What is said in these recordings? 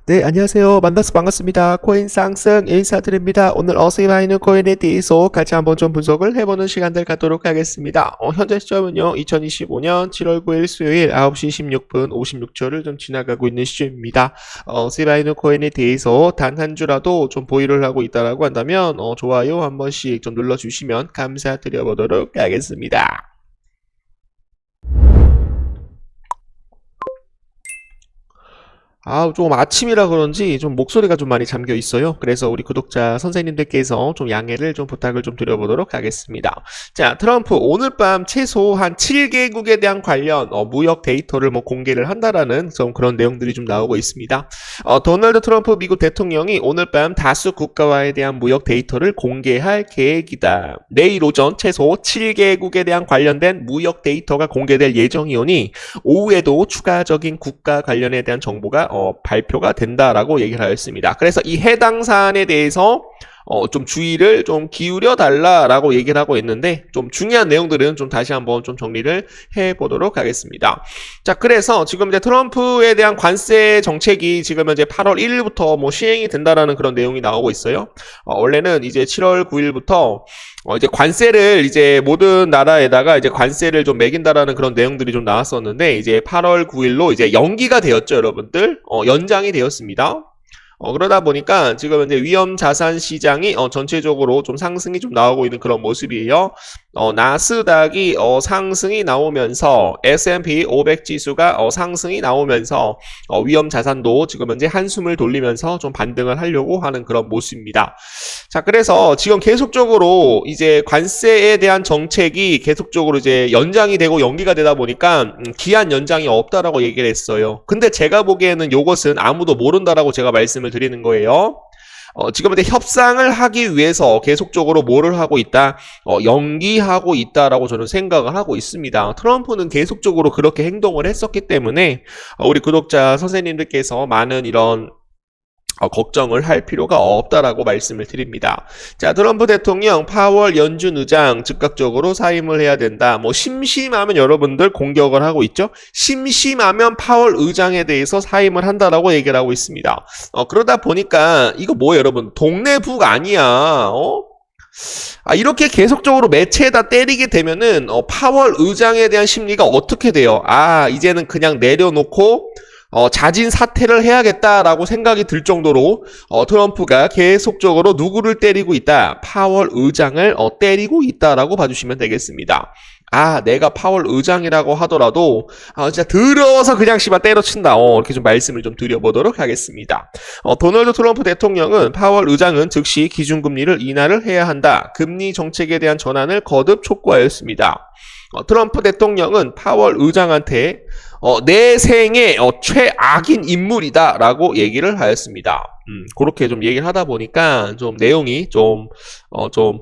네, 안녕하세요. 만나서 반갑습니다. 코인 상승 인사드립니다. 오늘 어스이바 있는 코인에 대해서 같이 한번 좀 분석을 해보는 시간들 갖도록 하겠습니다. 현재 시점은요, 2025년 7월 9일 수요일 9시 16분 56초를 좀 지나가고 있는 시점입니다. 어스이바 있는 코인에 대해서 단 한 주라도 좀 보유를 하고 있다라고 한다면, 좋아요 한 번씩 좀 눌러주시면 감사드려보도록 하겠습니다. 조금 아침이라 그런지 좀 목소리가 좀 많이 잠겨 있어요. 그래서 우리 구독자 선생님들께서 좀 양해를 좀 부탁을 좀 드려보도록 하겠습니다. 자, 트럼프 오늘 밤 최소 한 7개국에 대한 관련 무역 데이터를 공개를 한다라는 좀 그런 내용들이 좀 나오고 있습니다. 도널드 트럼프 미국 대통령이 오늘 밤 다수 국가와에 대한 무역 데이터를 공개할 계획이다. 내일 오전 최소 7개국에 대한 관련된 무역 데이터가 공개될 예정이오니 오후에도 추가적인 국가 관련에 대한 정보가 발표가 된다라고 얘기를 하였습니다. 그래서 이 해당 사안에 대해서 좀 주의를 좀 기울여 달라라고 얘기를 하고 있는데 좀 중요한 내용들은 좀 다시 한번 좀 정리를 해보도록 하겠습니다. 자, 그래서 지금 이제 트럼프에 대한 관세 정책이 지금 이제 8월 1일부터 시행이 된다라는 그런 내용이 나오고 있어요. 원래는 이제 7월 9일부터 이제 관세를 이제 모든 나라에다가 이제 관세를 좀 매긴다라는 그런 내용들이 좀 나왔었는데 이제 8월 9일로 이제 연기가 되었죠, 여러분들. 연장이 되었습니다. 그러다 보니까 지금 이제 위험 자산 시장이 전체적으로 좀 상승이 좀 나오고 있는 그런 모습이에요. 나스닥이 상승이 나오면서 S&P 500 지수가 상승이 나오면서 위험 자산도 지금 현재 한숨을 돌리면서 좀 반등을 하려고 하는 그런 모습입니다. 자, 그래서 지금 계속적으로 이제 관세에 대한 정책이 계속적으로 이제 연장이 되고 연기가 되다 보니까 기한 연장이 없다라고 얘기를 했어요. 근데 제가 보기에는 이것은 아무도 모른다라고 제가 말씀을 드리는 거예요. 지금 이제 협상을 하기 위해서 계속적으로 뭐를 하고 있다? 연기하고 있다라고 저는 생각을 하고 있습니다. 트럼프는 계속적으로 그렇게 행동을 했었기 때문에 우리 구독자 선생님들께서 많은 이런 걱정을 할 필요가 없다라고 말씀을 드립니다. 자, 트럼프 대통령 파월 연준 의장 즉각적으로 사임을 해야 된다. 심심하면 여러분들 공격을 하고 있죠. 심심하면 파월 의장에 대해서 사임을 한다라고 얘기를 하고 있습니다. 그러다 보니까 이거 뭐예요, 여러분? 동네 북 아니야. 이렇게 계속적으로 매체에다 때리게 되면은 파월 의장에 대한 심리가 어떻게 돼요? 이제는 그냥 내려놓고 자진 사퇴를 해야겠다라고 생각이 들 정도로 트럼프가 계속적으로 누구를 때리고 있다? 파월 의장을 때리고 있다라고 봐주시면 되겠습니다. 내가 파월 의장이라고 하더라도 진짜 더러워서 그냥 씨발 때려친다. 이렇게 좀 말씀을 좀 드려보도록 하겠습니다. 도널드 트럼프 대통령은 파월 의장은 즉시 기준금리를 인하를 해야 한다. 금리 정책에 대한 전환을 거듭 촉구하였습니다. 트럼프 대통령은 파월 의장한테 내 생애 최악인 인물이다 라고 얘기를 하였습니다. 그렇게 좀 얘기를 하다 보니까 좀 내용이 좀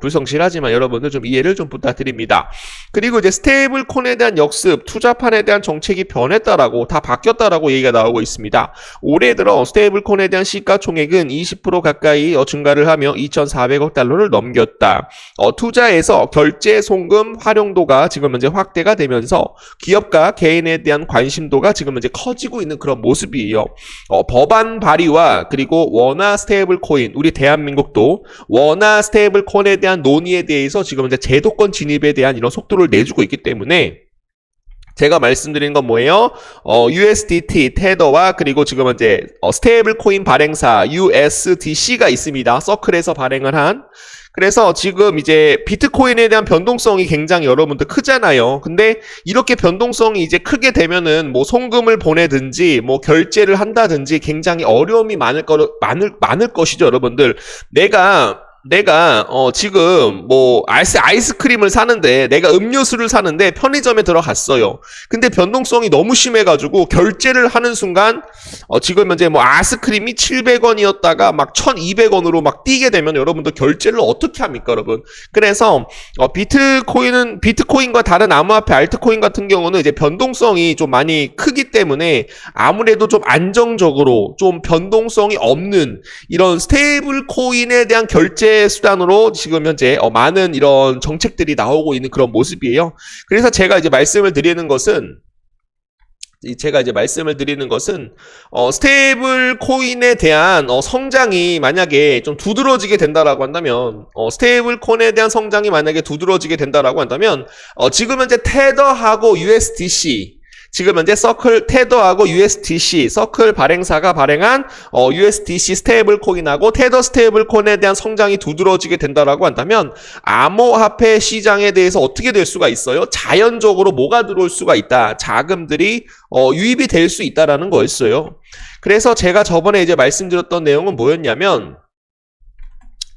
불성실하지만 여러분들 좀 이해를 좀 부탁드립니다. 그리고 이제 스테이블 콘에 대한 역습, 투자판에 대한 정책이 변했다라고 다 바뀌었다라고 얘기가 나오고 있습니다. 올해 들어 스테이블 콘에 대한 시가총액은 20% 가까이 증가를 하며 2,400억 달러를 넘겼다. 투자에서 결제 송금 활용도가 지금 현재 확대가 되면서 기업과 개인에 대한 관심도가 지금 현재 커지고 있는 그런 모습이에요. 법안 발의와 그리고 원화 스테이블 코인, 우리 대한민국도 원화 스테이블 코인에 대한 논의에 대해서 지금 이제 제도권 진입에 대한 이런 속도를 내주고 있기 때문에 제가 말씀드린 건 뭐예요? USDT, 테더와 그리고 지금 이제 스테이블 코인 발행사 USDC가 있습니다. 서클에서 발행을 한. 그래서 지금 이제 비트코인에 대한 변동성이 굉장히 여러분들 크잖아요. 근데 이렇게 변동성이 이제 크게 되면은 송금을 보내든지 결제를 한다든지 굉장히 어려움이 많을 것이죠, 여러분들. 내가 지금 아이스크림을 사는데 내가 음료수를 사는데 편의점에 들어갔어요. 근데 변동성이 너무 심해가지고 결제를 하는 순간 지금 현재 아이스크림이 700원이었다가 막 1200원으로 막 뛰게 되면 여러분들 결제를 어떻게 합니까, 여러분? 그래서 비트코인과 다른 암호화폐 알트코인 같은 경우는 이제 변동성이 좀 많이 크기 때문에 아무래도 좀 안정적으로 좀 변동성이 없는 이런 스테이블 코인에 대한 결제 수단으로 지금 현재 많은 이런 정책들이 나오고 있는 그런 모습이에요. 그래서 제가 이제 말씀을 드리는 것은 제가 이제 말씀을 드리는 것은 스테이블 코인에 대한 성장이 만약에 좀 두드러지게 된다라고 한다면 스테이블 코인에 대한 성장이 만약에 두드러지게 된다라고 한다면 지금 현재 테더하고 USDC 지금 현재 서클 테더하고 USDC 서클 발행사가 발행한 USDC 스테이블 코인하고 테더 스테이블 코인에 대한 성장이 두드러지게 된다라고 한다면 암호화폐 시장에 대해서 어떻게 될 수가 있어요? 자연적으로 뭐가 들어올 수가 있다. 자금들이 유입이 될 수 있다라는 거였어요. 그래서 제가 저번에 이제 말씀드렸던 내용은 뭐였냐면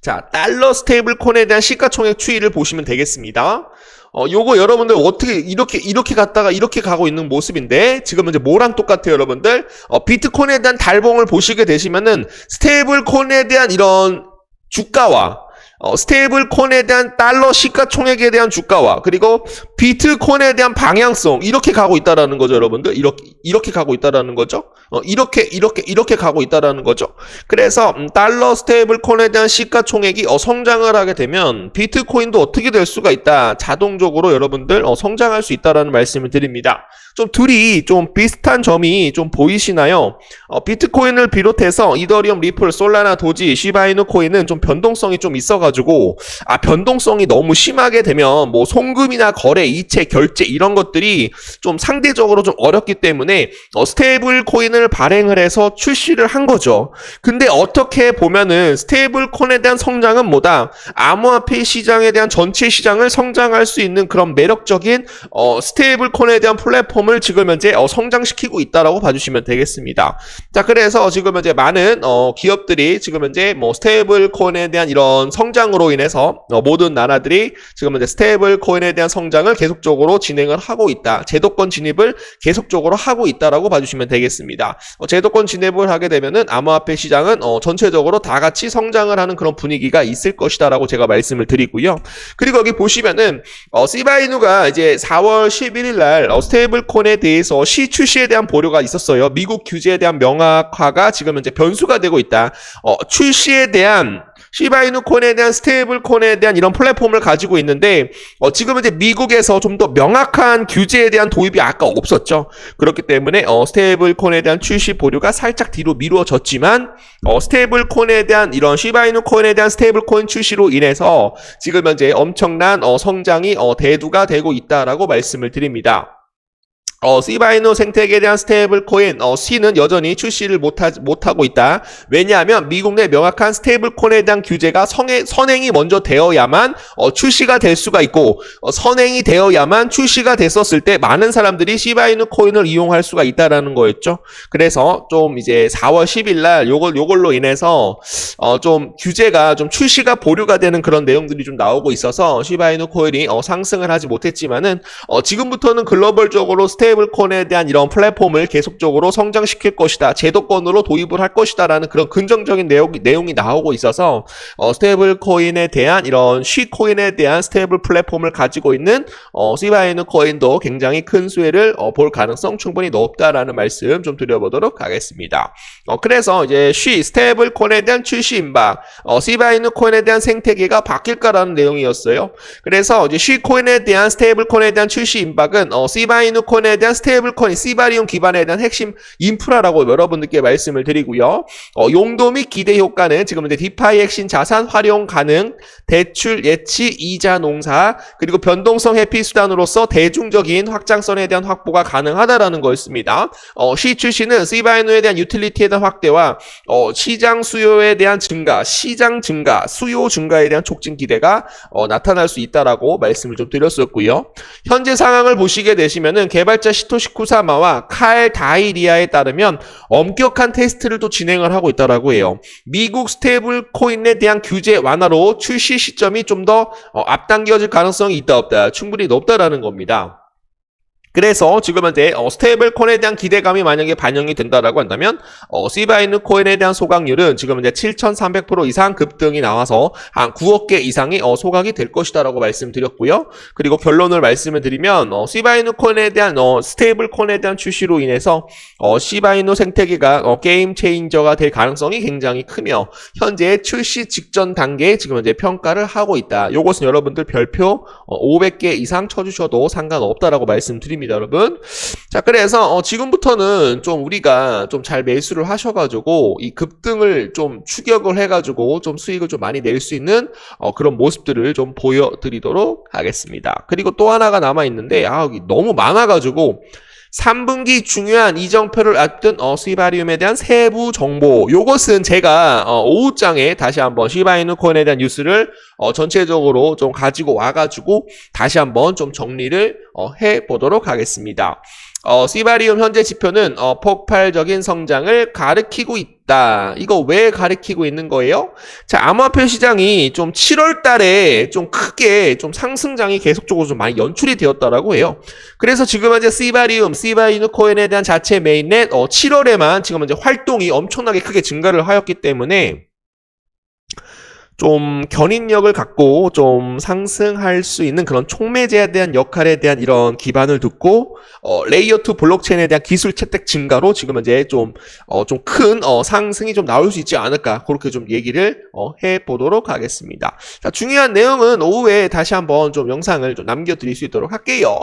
자, 달러 스테이블 코인에 대한 시가총액 추이를 보시면 되겠습니다. 요거 여러분들 어떻게 이렇게 갔다가 이렇게 가고 있는 모습인데 지금 이제 뭐랑 똑같아요, 여러분들? 비트코인에 대한 달봉을 보시게 되시면은 스테이블 코인에 대한 이런 주가와 스테이블 코인에 대한 달러 시가총액에 대한 주가와 그리고 비트코인에 대한 방향성 이렇게 가고 있다라는 거죠, 여러분들. 이렇게 가고 있다라는 거죠. 이렇게 가고 있다라는 거죠. 그래서 달러 스테이블 코인에 대한 시가총액이 성장을 하게 되면 비트코인도 어떻게 될 수가 있다. 자동적으로 여러분들 성장할 수 있다라는 말씀을 드립니다. 좀 둘이 좀 비슷한 점이 좀 보이시나요? 비트코인을 비롯해서 이더리움, 리플, 솔라나, 도지, 시바이누 코인은 좀 변동성이 좀 있어가지고 변동성이 너무 심하게 되면 뭐 송금이나 거래, 이체, 결제 이런 것들이 좀 상대적으로 좀 어렵기 때문에 스테이블 코인을 발행을 해서 출시를 한 거죠. 근데 어떻게 보면은 스테이블 코인에 대한 성장은 뭐다? 암호화폐 시장에 대한 전체 시장을 성장할 수 있는 그런 매력적인 스테이블 코인에 대한 플랫폼 을 지금 현재 성장시키고 있다라고 봐주시면 되겠습니다. 자, 그래서 지금 현재 많은 기업들이 지금 현재 뭐 스테이블 코인에 대한 이런 성장으로 인해서 모든 나라들이 지금 현재 스테이블 코인에 대한 성장을 계속적으로 진행을 하고 있다. 제도권 진입을 계속적으로 하고 있다라고 봐주시면 되겠습니다. 제도권 진입을 하게 되면은 암호화폐 시장은 전체적으로 다 같이 성장을 하는 그런 분위기가 있을 것이다라고 제가 말씀을 드리고요. 그리고 여기 보시면은 시바이누가 이제 4월 11일 날 스테이블 코인에 대해서 출시에 대한 보류가 있었어요. 미국 규제에 대한 명확화가 지금 현재 변수가 되고 있다. 출시에 대한 시바이누 코인에 대한 스테이블 코인에 대한 이런 플랫폼을 가지고 있는데 지금 이제 미국에서 좀 더 명확한 규제에 대한 도입이 아까 없었죠. 그렇기 때문에 스테이블 코인에 대한 출시 보류가 살짝 뒤로 미루어졌지만 스테이블 코인에 대한 이런 시바이누 코인에 대한 스테이블 코인 출시로 인해서 지금 현재 엄청난 성장이 대두가 되고 있다라고 말씀을 드립니다. 시바이누 생태계에 대한 스테이블 코인 C는 여전히 출시를 못하고 있다. 왜냐하면 미국 내 명확한 스테이블 코인에 대한 규제가 선행이 먼저 되어야만 출시가 될 수가 있고 선행이 되어야만 출시가 됐었을 때 많은 사람들이 시바이누 코인을 이용할 수가 있다라는 거였죠. 그래서 좀 이제 4월 10일 날 요걸로 인해서 좀 규제가 좀 출시가 보류가 되는 그런 내용들이 좀 나오고 있어서 시바이누 코인이 상승을 하지 못했지만은 지금부터는 글로벌적으로 스테이블 코인에 대한 이런 플랫폼을 계속적으로 성장시킬 것이다. 제도권으로 도입을 할 것이다. 라는 그런 긍정적인 내용이 나오고 있어서 스테이블 코인에 대한 이런 쉬코인에 대한 스테이블 플랫폼을 가지고 있는 시바이누 코인도 굉장히 큰 수혜를 볼 가능성 충분히 높다라는 말씀 좀 드려보도록 하겠습니다. 그래서 이제 스테이블 코인에 대한 출시 임박, 시바이누 코인에 대한 생태계가 바뀔까라는 내용이었어요. 그래서 이제 쉬코인에 대한 스테이블 코인에 대한 출시 임박은 시바이누 코인에 대한 스테이블 코인 시바리움 기반에 대한 핵심 인프라라고 여러분들께 말씀을 드리고요. 용도 및 기대 효과는 지금 이제 디파이 핵심 자산 활용 가능, 대출 예치 이자 농사, 그리고 변동성 회피 수단으로서 대중적인 확장성에 대한 확보가 가능하다라는 거였습니다. 시 출시는 시바이누에 대한 유틸리티에 대한 확대와 시장 수요에 대한 증가, 시장 증가, 수요 증가에 대한 촉진 기대가 나타날 수 있다라고 말씀을 좀 드렸었고요. 현재 상황을 보시게 되시면은 개발자 시토시 쿠사마와 칼 다이리아에 따르면 엄격한 테스트를 또 진행을 하고 있다라고 해요. 미국 스테이블 코인에 대한 규제 완화로 출시 시점이 좀 더 앞당겨질 가능성이 있다 없다 충분히 높다라는 겁니다. 그래서 지금 현재 스테이블 코인에 대한 기대감이 만약에 반영이 된다라고 한다면 시바이누 코인에 대한 소각률은 지금 현재 7,300% 이상 급등이 나와서 한 9억 개 이상이 소각이 될 것이다라고 말씀드렸고요. 그리고 결론을 말씀을 드리면 시바이누 코인에 대한 스테이블 코인에 대한 출시로 인해서 시바이누 생태계가 게임 체인저가 될 가능성이 굉장히 크며 현재 출시 직전 단계에 지금 현재 평가를 하고 있다. 요것은 여러분들 별표 500개 이상 쳐주셔도 상관없다라고 말씀드립니다. 됩니다, 여러분. 자, 그래서 지금부터는 좀 우리가 좀 잘 매수를 하셔가지고 이 급등을 좀 추격을 해가지고 좀 수익을 좀 많이 낼 수 있는 그런 모습들을 좀 보여드리도록 하겠습니다. 그리고 또 하나가 남아있는데 너무 많아가지고 3분기 중요한 이정표를 앞둔 시바리움에 대한 세부 정보, 요것은 제가 오후장에 다시 한번 시바이누 코인에 대한 뉴스를 전체적으로 좀 가지고 와가지고 다시 한번 좀 정리를 해보도록 하겠습니다. 시바리움 현재 지표는 폭발적인 성장을 가리키고 있다. 이거 왜 가리키고 있는 거예요? 자, 암호화폐 시장이 좀 7월 달에 좀 크게 좀 상승장이 계속적으로 좀 많이 연출이 되었다라고 해요. 그래서 지금 현재 시바이누 코인에 대한 자체 메인넷 7월에만 지금 현재 활동이 엄청나게 크게 증가를 하였기 때문에 좀 견인력을 갖고 좀 상승할 수 있는 그런 촉매제에 대한 역할에 대한 이런 기반을 두고 레이어 2 블록체인에 대한 기술 채택 증가로 지금 이제 좀 큰 상승이 좀 나올 수 있지 않을까, 그렇게 좀 얘기를 해보도록 하겠습니다. 자, 중요한 내용은 오후에 다시 한번 좀 영상을 좀 남겨드릴 수 있도록 할게요.